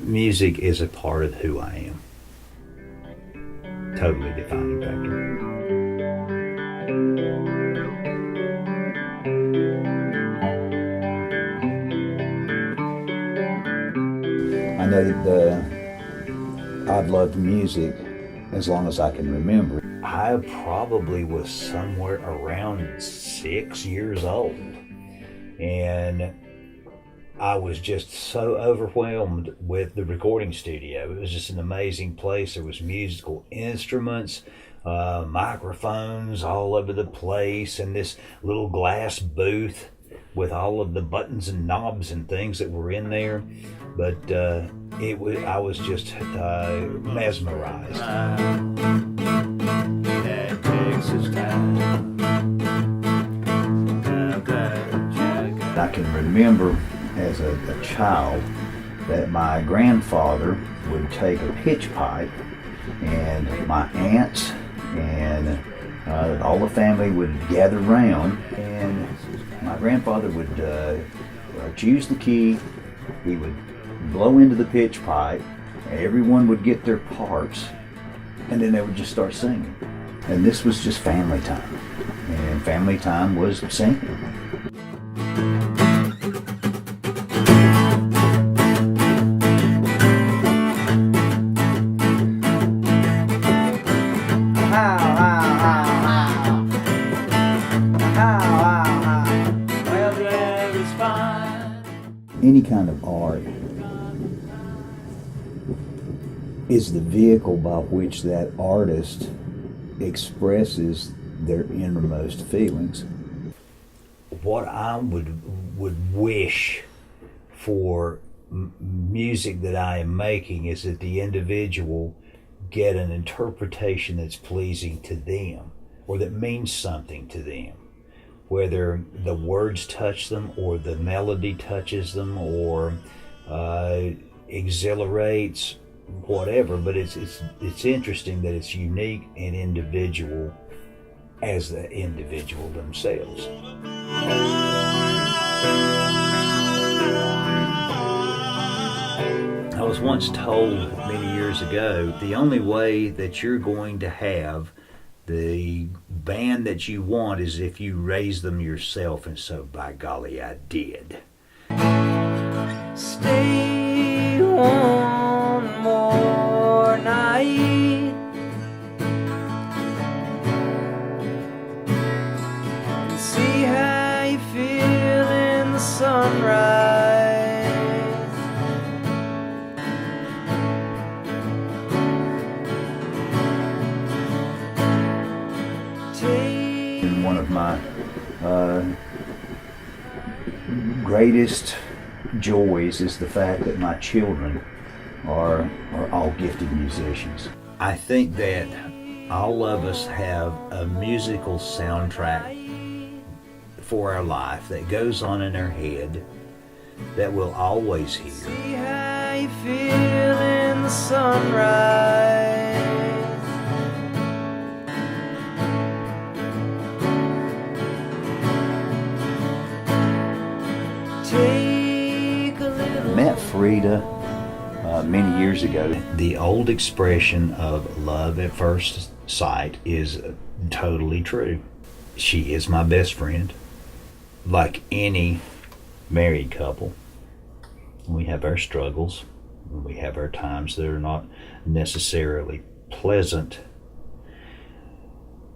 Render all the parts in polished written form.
Music is a part of who I am. Totally defining factor. I know that I've loved music as long as I can remember. I probably was somewhere around 6 years old, and I was just so overwhelmed with the recording studio. It was just an amazing place. There was musical instruments, microphones all over the place, and this little glass booth with all of the buttons and knobs and things that were in there. But I was just mesmerized. That Texas time. I can remember as a child that my grandfather would take a pitch pipe, and my aunts and all the family would gather around, and my grandfather would choose the key. He would blow into the pitch pipe, everyone would get their parts, and then they would just start singing. And this was just family time, and family time was singing. Any kind of art is the vehicle by which that artist expresses their innermost feelings. What I would wish for music that I am making is that the individual get an interpretation that's pleasing to them, or that means something to them. Whether the words touch them, or the melody touches them, or exhilarates, whatever. But it's interesting that it's unique and individual as the individual themselves. I was once told many years ago, the only way that you're going to have the band that you want is if you raise them yourself, and so by golly I did. Stay one more night and see how you feel in the sunrise. And one of my greatest joys is the fact that my children are all gifted musicians. I think that all of us have a musical soundtrack for our life that goes on in our head that we'll always hear. See how you feel in the sunrise. I met Frida many years ago. The old expression of love at first sight is totally true. She is my best friend. Like any married couple, we have our struggles. We have our times that are not necessarily pleasant.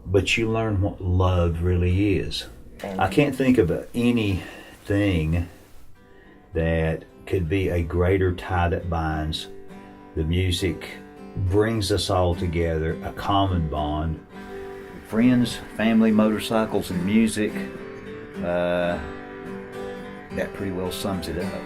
But you learn what love really is. I can't think of anything that could be a greater tie that binds. The music brings us all together, a common bond. Friends, family, motorcycles, and music, that pretty well sums it up.